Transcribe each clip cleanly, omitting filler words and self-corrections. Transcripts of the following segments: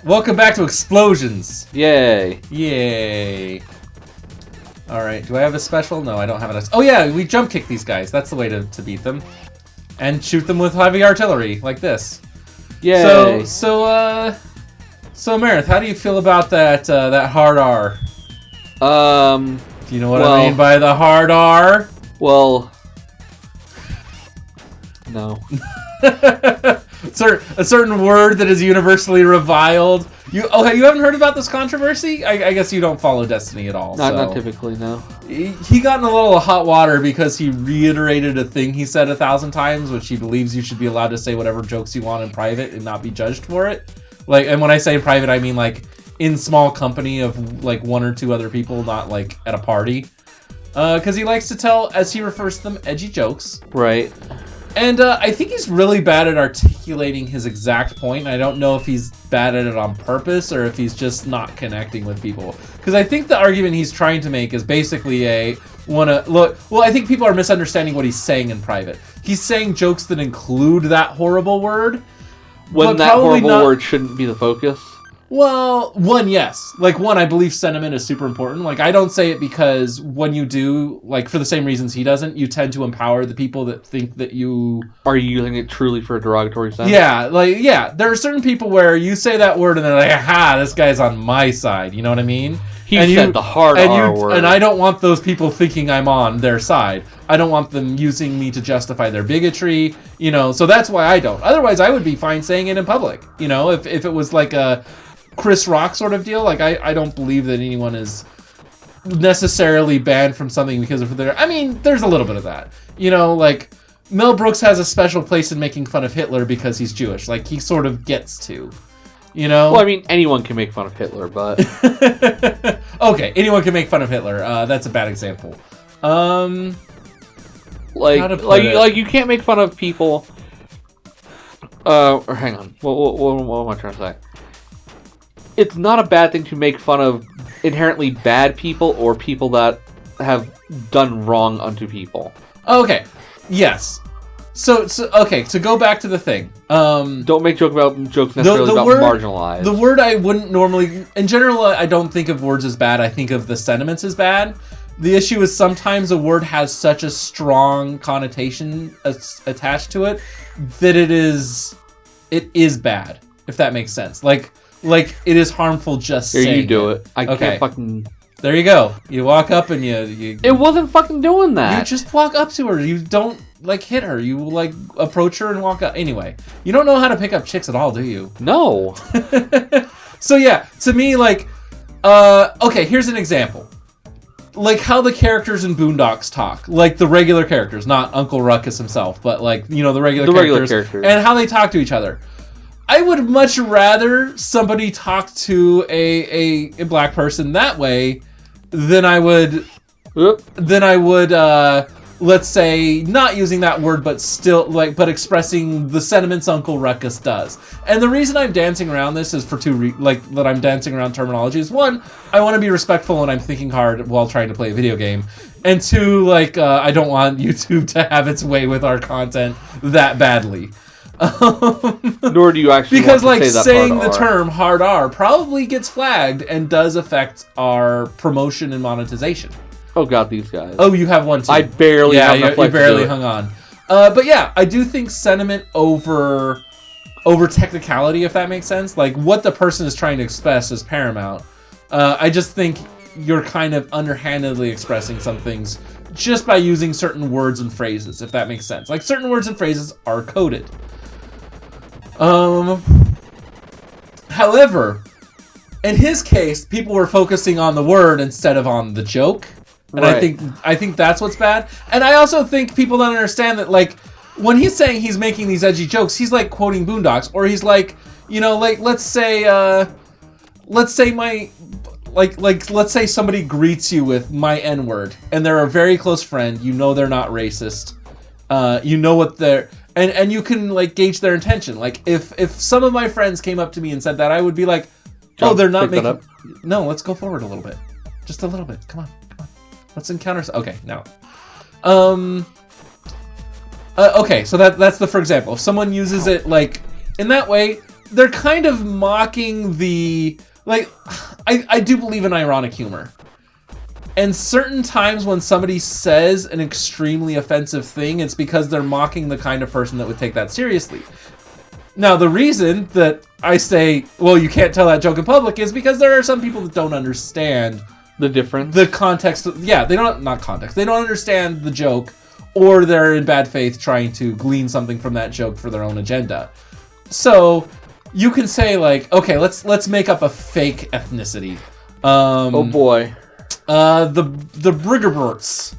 Welcome back to Explosions. Yay. Yay. Alright, do I have a special? No, I don't have it. Oh yeah, we jump kick these guys. That's the way to beat them. And shoot them with heavy artillery, like this. Yay. So Amarith, how do you feel about that hard R? Do you know what I mean by the hard R? Well, no. A certain word that is universally reviled. You haven't heard about this controversy? I guess you don't follow Destiny at all. Not typically, no. He got in a little hot water because he reiterated a thing he said 1,000 times, which he believes you should be allowed to say whatever jokes you want in private and not be judged for it. Like, and when I say private, I mean like in small company of like 1 or 2 other people, not like at a party. Because he likes to tell, as he refers to them, edgy jokes. Right. And I think he's really bad at articulating his exact point. I don't know if he's bad at it on purpose or if he's just not connecting with people. Because I think the argument he's trying to make is basically I think people are misunderstanding what he's saying in private. He's saying jokes that include that horrible word. When that horrible word shouldn't be the focus? Well, yes. Like, I believe sentiment is super important. Like, I don't say it because when you do, like, for the same reasons he doesn't, you tend to empower the people that think that you... Are you using it truly for a derogatory sense? Yeah, there are certain people where you say that word and they're like, aha, this guy's on my side, you know what I mean? He said the hard R word. And I don't want those people thinking I'm on their side. I don't want them using me to justify their bigotry, so that's why I don't. Otherwise, I would be fine saying it in public, if it was like a Chris Rock sort of deal. Like, I don't believe that anyone is necessarily banned from something because of their... I mean, there's a little bit of that. Like, Mel Brooks has a special place in making fun of Hitler because he's Jewish. Like, he sort of gets to, Well, I mean, anyone can make fun of Hitler, but... Okay, anyone can make fun of Hitler. That's a bad example. Like you can't make fun of people... or hang on. What am I trying to say? It's not a bad thing to make fun of inherently bad people or people that have done wrong unto people. Okay. Yes. So okay, to go back to the thing. Don't make jokes necessarily about marginalized. The word I wouldn't normally... In general, I don't think of words as bad. I think of the sentiments as bad. The issue is sometimes a word has such a strong connotation attached to it that it is bad, if that makes sense. Like it is harmful just saying you do it. I can't fucking... There you go. You walk up and you... It wasn't fucking doing that. You just walk up to her. You don't, hit her. You, approach her and walk up. Anyway, you don't know how to pick up chicks at all, do you? No. So, yeah. To me, okay, here's an example. Like how the characters in Boondocks talk. Like the regular characters. Not Uncle Ruckus himself, but, the regular characters. And how they talk to each other. I would much rather somebody talk to a black person that way than I would, let's say, not using that word, but still, but expressing the sentiments Uncle Ruckus does. And the reason I'm dancing around this is for that I'm dancing around terminology is, 1, I want to be respectful and I'm thinking hard while trying to play a video game. And 2, I don't want YouTube to have its way with our content that badly. Nor do you actually because want to say that saying the term hard R probably gets flagged and does affect our promotion and monetization. Oh god, these guys. Oh, you have one too. I barely have enough you barely hung on. But yeah, I do think sentiment over technicality, if that makes sense. Like what the person is trying to express is paramount. I just think you're kind of underhandedly expressing some things just by using certain words and phrases, if that makes sense. Like certain words and phrases are coded. However, in his case, people were focusing on the word instead of on the joke. And right. I think that's what's bad. And I also think people don't understand that, when he's saying he's making these edgy jokes, he's quoting Boondocks, or he's let's say somebody greets you with my N-word and they're a very close friend, they're not racist. What they're... And you can gauge their intention. If some of my friends came up to me and said that, I would be like, oh, they're not making... No, let's go forward a little bit. Just a little bit. Come on. Let's encounter... Okay, now. Okay, so that's the for example. If someone uses it in that way, they're kind of mocking the, like, I do believe in ironic humor. And certain times when somebody says an extremely offensive thing, it's because they're mocking the kind of person that would take that seriously. Now, the reason that I say, well, you can't tell that joke in public is because there are some people that don't understand the difference. The context. Yeah, they don't, not context. They don't understand the joke, or they're in bad faith trying to glean something from that joke for their own agenda. So you can say, like, okay, let's make up a fake ethnicity. Oh boy. The Briggerberts.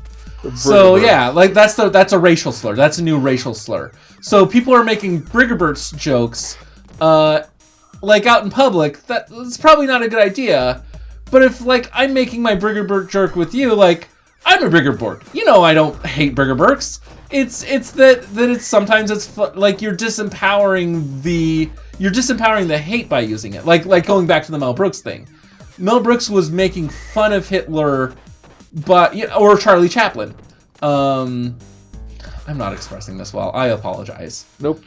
So yeah, like that's a racial slur. That's a new racial slur. So people are making Briggerberts jokes, like out in public. That's probably not a good idea. But if, like, I'm making my Briggerbert joke with you, like, I'm a Briggerbort. You know, I don't hate Briggerberts. It's that it's sometimes it's like you're disempowering the hate by using it. Like going back to the Mel Brooks thing. Mel Brooks was making fun of Hitler, but or Charlie Chaplin. I'm not expressing this well. I apologize. Nope.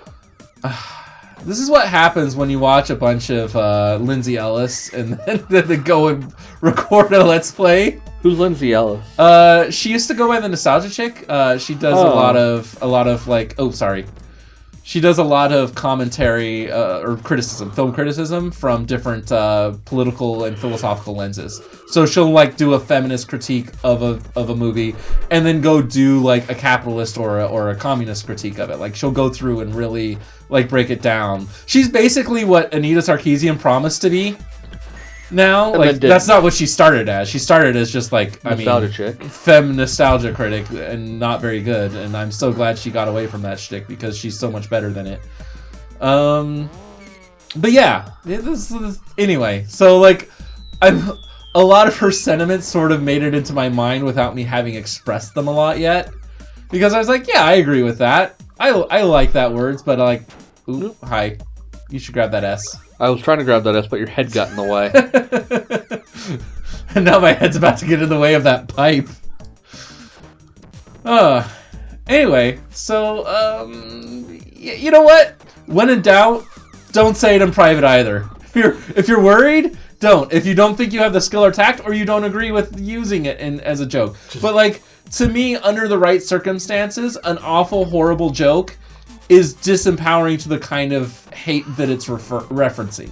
This is what happens when you watch a bunch of Lindsay Ellis and then they go and record a Let's Play. Who's Lindsay Ellis? She used to go by the Nostalgia Chick. She does a lot of like, she does a lot of commentary or criticism, film criticism from different political and philosophical lenses. So she'll like do a feminist critique of a movie, and then go do like a capitalist or a communist critique of it. Like she'll go through and really like break it down. She's basically what Anita Sarkeesian promised to be. Now, and like that's not what she started as. She started as just like femme nostalgia critic and not very good. And I'm so glad she got away from that shtick because she's so much better than it. But yeah, anyway. So like, a lot of her sentiments sort of made it into my mind without me having expressed them a lot yet, because I was like, yeah, I agree with that. I like that words, but like, ooh, hi, you should grab that S. I was trying to grab that S, but your head got in the way. And now my head's about to get in the way of that pipe. Anyway, so, you know what? When in doubt, don't say it in private either. If you're worried, don't. If you don't think you have the skill or tact, or you don't agree with using it as a joke. But like, to me, under the right circumstances, an awful, horrible joke is disempowering to the kind of hate that it's referencing.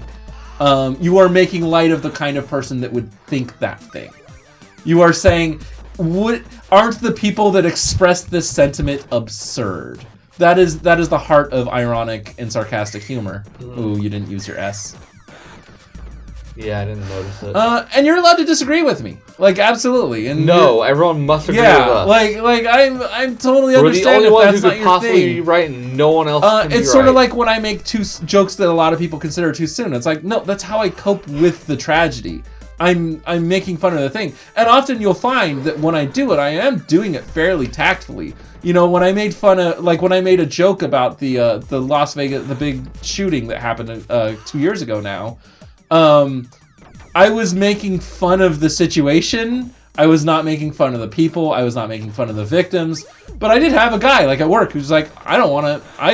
You are making light of the kind of person that would think that thing. You are saying, aren't the people that express this sentiment absurd? That is the heart of ironic and sarcastic humor. Ooh, you didn't use your S. Yeah, I didn't notice it. And you're allowed to disagree with me, like absolutely. And no, everyone must agree with us. like I'm totally We're understand the only if ones that's who not could your possibly thing. be right, and no one else. Can it's be sort right. of like when I make two jokes that a lot of people consider too soon. It's like, no, that's how I cope with the tragedy. I'm making fun of the thing, and often you'll find that when I do it, I am doing it fairly tactfully. You know, when I made fun of, like when I made a joke about the Las Vegas, the big shooting that happened 2 years ago now. I was making fun of the situation. I was not making fun of the people. I was not making fun of the victims. But I did have a guy, like at work, who's like, I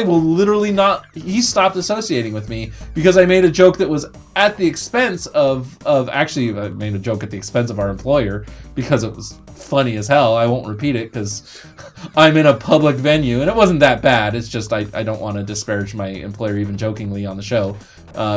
will literally not, he stopped associating with me because I made a joke that was at the expense actually, I made a joke at the expense of our employer because it was funny as hell. I won't repeat it because I'm in a public venue, and it wasn't that bad. It's just I don't want to disparage my employer even jokingly on the show.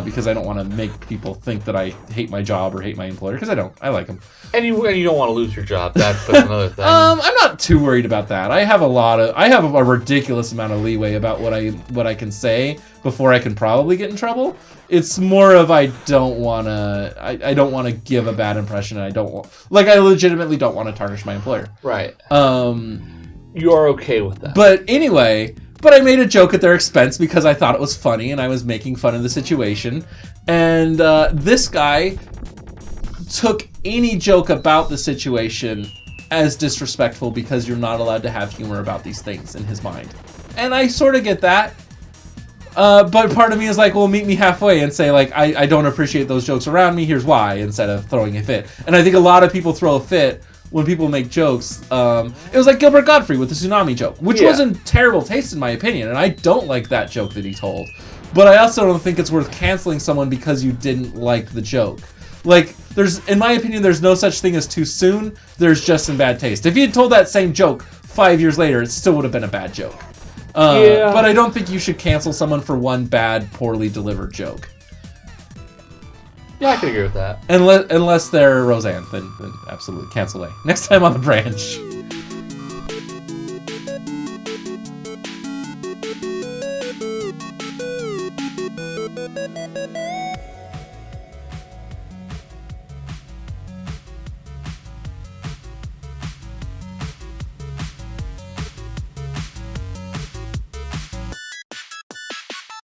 Because I don't want to make people think that I hate my job or hate my employer, because I don't. I like them. And you don't want to lose your job. That's another thing. I'm not too worried about that. I have a ridiculous amount of leeway about what I can say before I can probably get in trouble. It's more of I don't want to give a bad impression, and I legitimately don't want to tarnish my employer. Right. You are okay with that. But anyway. But I made a joke at their expense because I thought it was funny and I was making fun of the situation. And this guy took any joke about the situation as disrespectful because you're not allowed to have humor about these things in his mind. And I sort of get that. But part of me is like, well, meet me halfway and say, like, I don't appreciate those jokes around me. Here's why, instead of throwing a fit. And I think a lot of people throw a fit when people make jokes. It was like Gilbert Gottfried with the tsunami joke, which was in terrible taste in my opinion, and I don't like that joke that he told. But I also don't think it's worth canceling someone because you didn't like the joke. Like, in my opinion, there's no such thing as too soon. There's just in bad taste. If you had told that same joke 5 years later, it still would have been a bad joke. But I don't think you should cancel someone for one bad, poorly delivered joke. Yeah, I can agree with that. Unless they're Roseanne, then absolutely cancel A. Next time on The Branch.